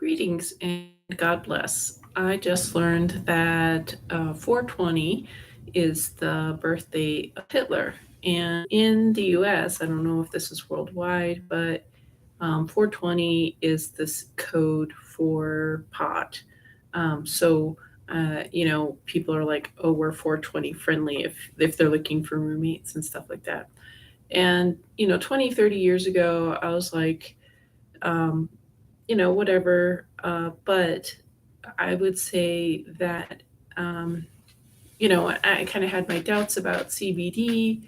Greetings and God bless. I just learned that 420 is the birthday of Hitler. And in the US, I don't know if this is worldwide, but 420 is this code for pot. People are like, oh, we're 420 friendly if they're looking for roommates and stuff like that. And, 20, 30 years ago, I was like, um, whatever. But I would say that, um, I kind of had my doubts about CBD.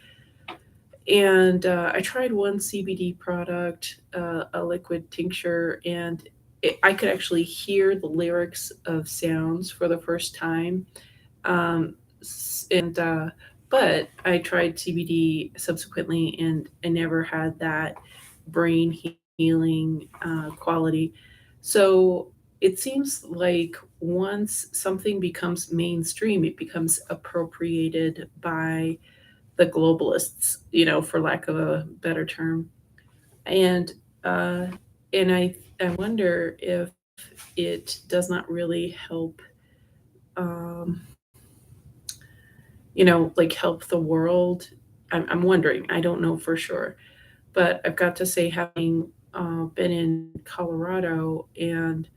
And I tried one CBD product, a liquid tincture, and I could actually hear the lyrics of sounds for the first time. Um, and But I tried CBD subsequently, and I never had that brain healing quality. So it seems like once something becomes mainstream, it becomes appropriated by the globalists, for lack of a better term. And uh, and I wonder if it does not really help, um, like help the world. I'm wondering. I don't know for sure, but I've got to say, having been in Colorado, and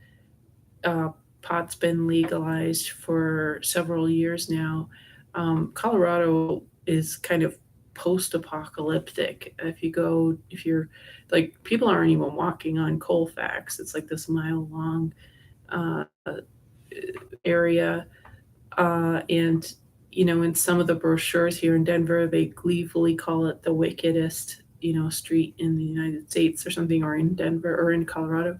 uh, pot's been legalized for several years now. Colorado is kind of post-apocalyptic. If you're like, people aren't even walking on Colfax. It's like this mile-long uh, area, and in some of the brochures here in Denver, they gleefully call it the wickedest, street in the United States or something, or in Denver or in Colorado.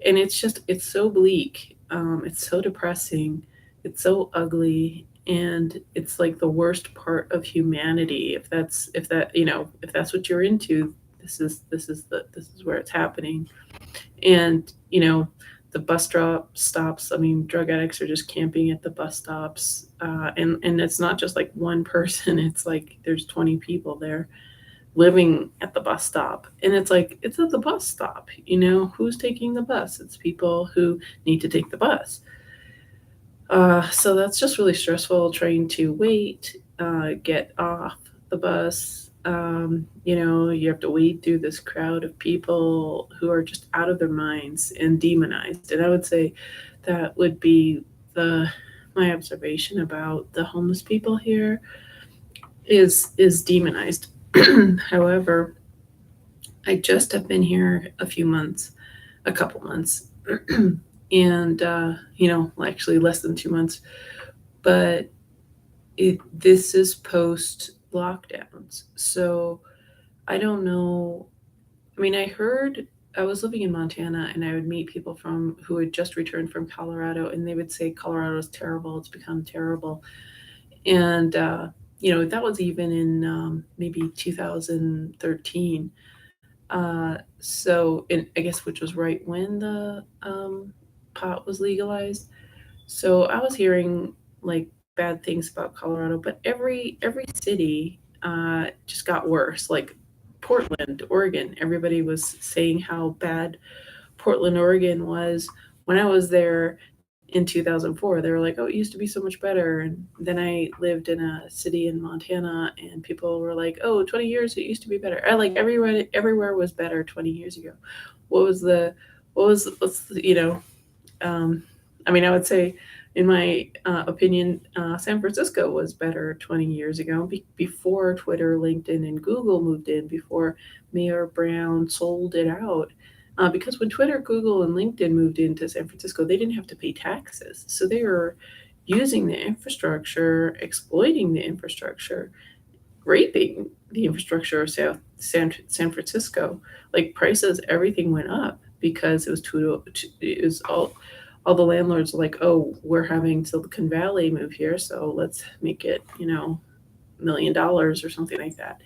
And it's so bleak. It's so depressing. It's so ugly, and it's like the worst part of humanity. If that's what you're into, this is where it's happening. And the bus drop stops. I mean, drug addicts are just camping at the bus stops, and it's not just like one person. It's like there's 20 people there living at the bus stop. And it's like, it's at the bus stop. Who's taking the bus? It's people who need to take the bus. So that's just really stressful, trying to wait, get off the bus. You have to wade through this crowd of people who are just out of their minds and demonized. And I would say that would be the my observation about the homeless people here is demonized. However, I just have been here a couple months, and well, actually less than 2 months. But this is post lockdowns, so I don't know. I mean, I was living in Montana, and I would meet people from who had just returned from Colorado, and they would say Colorado is terrible. It's become terrible, and that was even in maybe 2013. And I guess, which was right when the pot was legalized. So I was hearing like bad things about Colorado, but every city just got worse. Like Portland, Oregon, everybody was saying how bad Portland, Oregon was when I was there in 2004. They were like, "Oh, it used to be so much better." And then I lived in a city in Montana, and people were like, "Oh, 20 years it used to be better." I like everywhere was better 20 years ago. What was the what's the, um I mean, I would say, in my opinion, San Francisco was better 20 years ago, before Twitter, LinkedIn, and Google moved in, before Mayor Brown sold it out. Because when Twitter, Google, and LinkedIn moved into San Francisco, they didn't have to pay taxes. So they were using the infrastructure, exploiting the infrastructure, raping the infrastructure of San Francisco. Like, prices, everything went up because it was all the landlords were like, oh, we're having Silicon Valley move here, so let's make it, $1 million or something like that.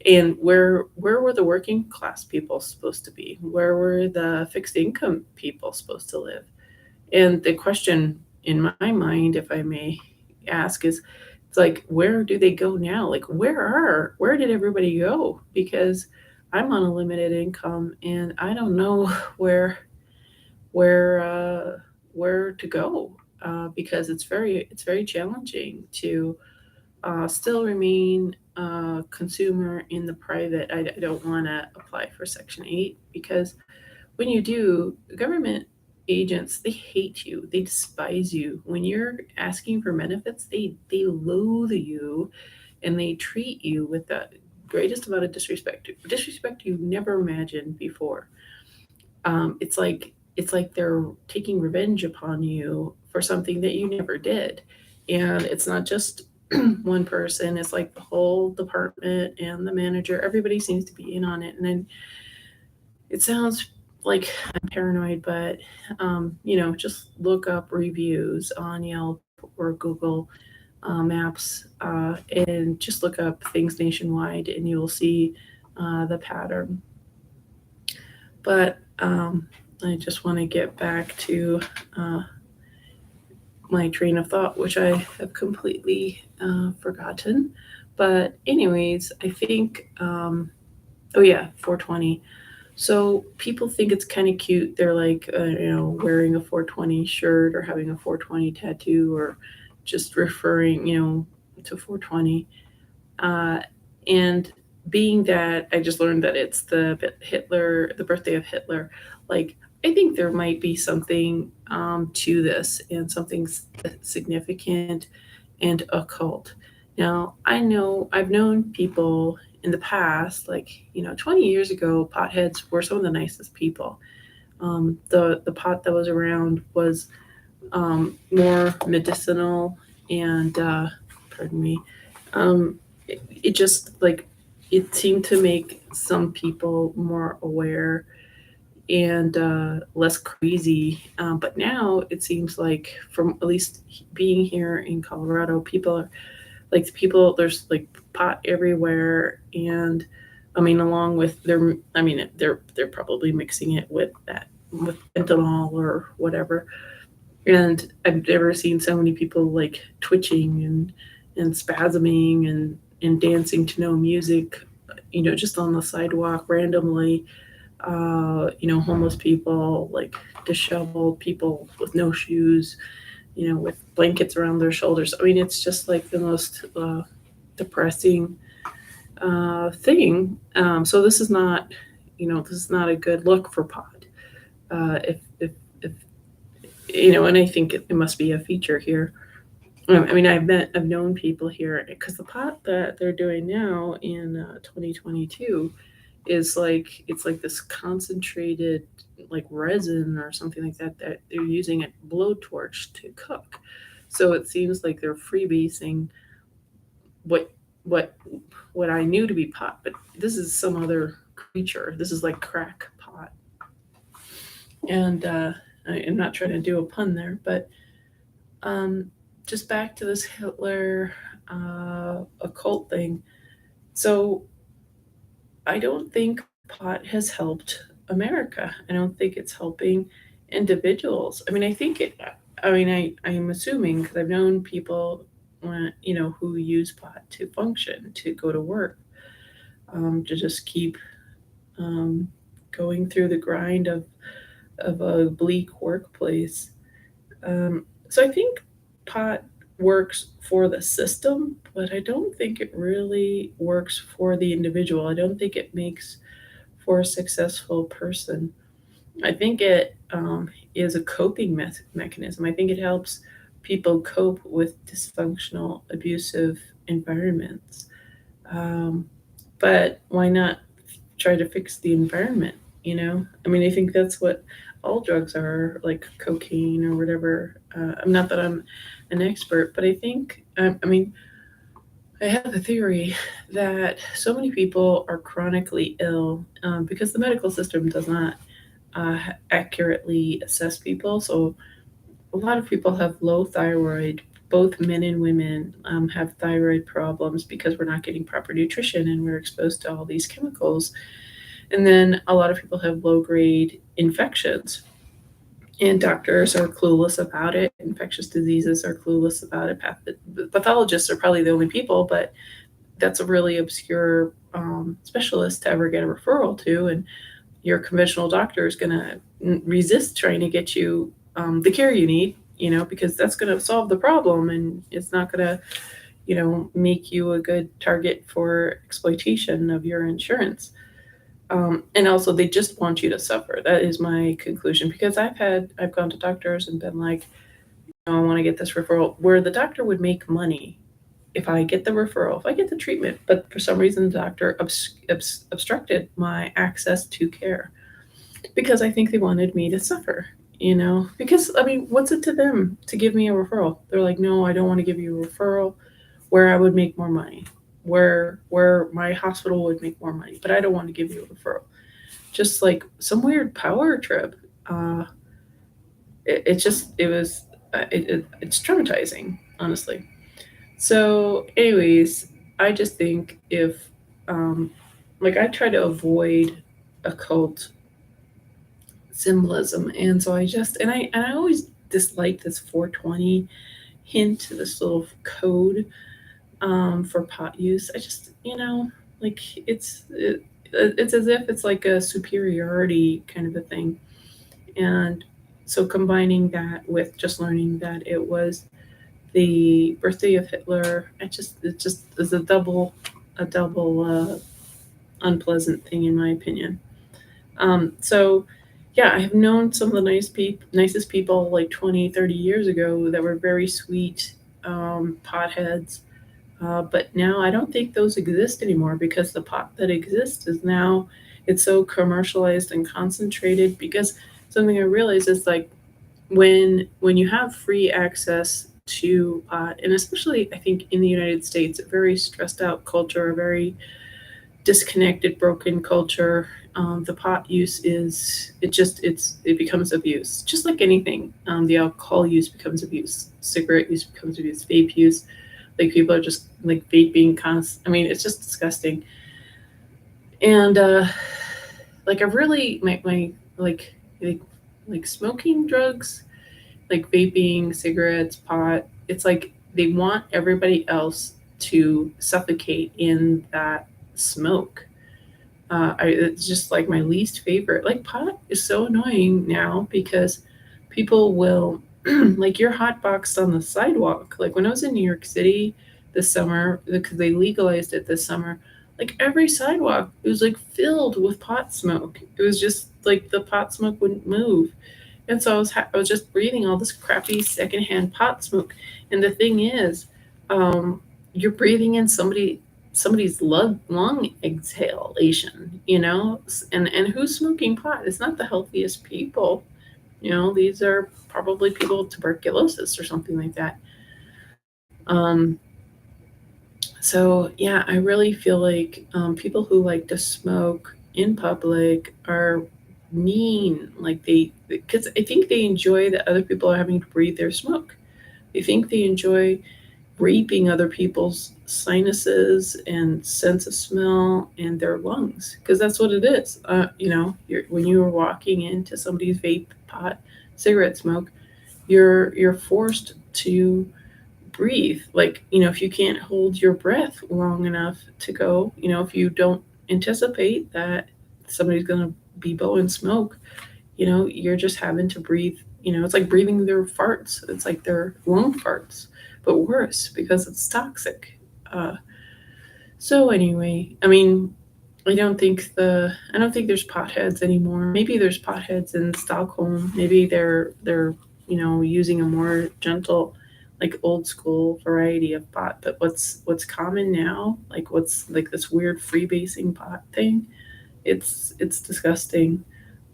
And where were the working class people supposed to be? Where were the fixed income people supposed to live? And the question in my mind, if I may ask, is, it's like, where do they go now? Like, where did everybody go? Because I'm on a limited income, and I don't know where where where to go, because it's very challenging to still remain a consumer in the private. I don't want to apply for Section 8 because when you do, government agents, they hate you, they despise you. When you're asking for benefits, they loathe you, and they treat you with the greatest amount of disrespect you never imagined before. It's like they're taking revenge upon you for something that you never did, and it's not just one person. It's like the whole department and the manager. Everybody seems to be in on it, and then it sounds like I'm paranoid, but just look up reviews on Yelp or Google Maps, and just look up things nationwide, and you'll see the pattern. But I just want to get back to uh, my train of thought, which I have completely forgotten. But, anyways, I think, oh yeah, 420. So people think it's kind of cute. They're like, wearing a 420 shirt or having a 420 tattoo or just referring, to 420. Uh, and being that I just learned that it's the birthday of Hitler, like, I think there might be something to this and something significant and occult. Now, I know I've known people in the past, like, 20 years ago, potheads were some of the nicest people. The pot that was around was more medicinal and, pardon me, it just like it seemed to make some people more aware and less crazy. But now it seems like, from at least being here in Colorado, there's like pot everywhere, and I mean, along with they're probably mixing it with fentanyl or whatever. And I've never seen so many people like twitching and spasming and dancing to no music, just on the sidewalk randomly. Homeless people, like disheveled people with no shoes, with blankets around their shoulders. I mean, it's just like the most depressing thing. So this is not a good look for pod. If and I think it must be a feature here. I mean, I've known people here because the pot that they're doing now in 2022 is like it's like this concentrated like resin or something like that they're using a blowtorch to cook. So it seems like they're freebasing what what what I knew to be pot, but this is some other creature. This is like crack pot. And I'm not trying to do a pun there, but um, just back to this Hitler occult thing. So I don't think pot has helped America. I don't think it's helping individuals. I mean, I think it. I mean, I'm assuming because I've known people, who use pot to function, to go to work, to just keep um, going through the grind of a bleak workplace. So I think pot works for the system, but I don't think it really works for the individual. I don't think it makes for a successful person. I think it is a coping mechanism. I think it helps people cope with dysfunctional, abusive environments. Um, but why not try to fix the environment? I mean, I think that's what all drugs are, like cocaine or whatever. I'm not that I'm an expert, but I think, I mean, I have a theory that so many people are chronically ill because the medical system does not uh, accurately assess people. So a lot of people have low thyroid. Both men and women have thyroid problems because we're not getting proper nutrition and we're exposed to all these chemicals. And then a lot of people have low grade infections, and doctors are clueless about it. Infectious diseases are clueless about it. Pathologists are probably the only people, but that's a really obscure specialist to ever get a referral to. And your conventional doctor is going to resist trying to get you the care you need, because that's going to solve the problem, and it's not going to, make you a good target for exploitation of your insurance. And also, they just want you to suffer. That is my conclusion, because I've gone to doctors and been like, I want to get this referral, where the doctor would make money if I get the referral, if I get the treatment, but for some reason the doctor obstructed my access to care because I think they wanted me to suffer. Because I mean, what's it to them to give me a referral? They're like, no, I don't want to give you a referral where I would make more money, where my hospital would make more money, but I don't want to give you a referral. Just like some weird power trip. Uh, it just it was it's traumatizing, honestly. So, anyways, I just think if, um, like, I try to avoid occult symbolism, and so I always dislike this 420 hint, this little code, for pot use. I just, like, it's as if it's like a superiority kind of a thing, and so combining that with just learning that it was the birthday of Hitler, it just is a double unpleasant thing in my opinion. So yeah, I have known some of the nicest people like 20, 30 years ago that were very sweet potheads. But now I don't think those exist anymore because the pot that exists is now it's so commercialized and concentrated. Because something I realize is like when you have free access to and especially I think in the United States, a very stressed out culture, a very disconnected, broken culture. The pot use it becomes abuse, just like anything. The alcohol use becomes abuse, cigarette use becomes abuse, vape use. Like people are just like vaping, I mean, it's just disgusting. And like I really my like smoking drugs, like vaping, cigarettes, pot. It's like they want everybody else to suffocate in that smoke. It's just like my least favorite. Like pot is so annoying now because people will like you're hotboxed on the sidewalk. Like when I was in New York City this summer, because they legalized it this summer, like every sidewalk it was like filled with pot smoke. It was just like the pot smoke wouldn't move, and so I was just breathing all this crappy secondhand pot smoke. And the thing is, um, you're breathing in somebody's lung exhalation, and who's smoking pot? It's not the healthiest people. These are probably people with tuberculosis or something like that. Um, so yeah, I really feel like people who like to smoke in public are mean. Like because I think they enjoy that other people are having to breathe their smoke. They think they enjoy reaping other people's sinuses and sense of smell and their lungs, because that's what it is. When you are walking into somebody's vape, pot, cigarette smoke, you're forced to breathe. Like, if you can't hold your breath long enough to go, if you don't anticipate that somebody's going to be blowing smoke, you're just having to breathe. It's like breathing their farts. It's like their lung farts, but worse because it's toxic. Uh, so anyway, I mean, I don't think there's potheads anymore. Maybe there's potheads in Stockholm. Maybe they're using a more gentle, like old school variety of pot. But what's common now, like what's like this weird freebasing pot thing, it's disgusting,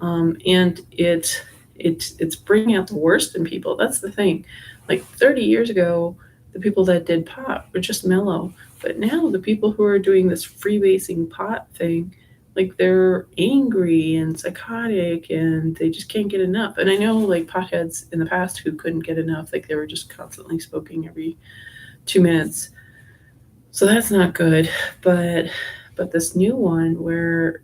and it's bringing out the worst in people. That's the thing. Like 30 years ago, the people that did pot were just mellow, but now the people who are doing this freebasing pot thing, like they're angry and psychotic, and they just can't get enough. And I know like potheads in the past who couldn't get enough, like they were just constantly smoking every 2 minutes. So that's not good. But this new one where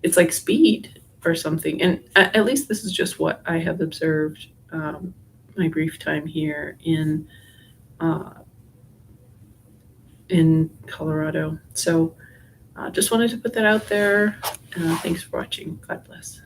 it's like speed or something. And at least this is just what I have observed my brief time here uh, in Colorado. So just wanted to put that out there. Thanks for watching. God bless.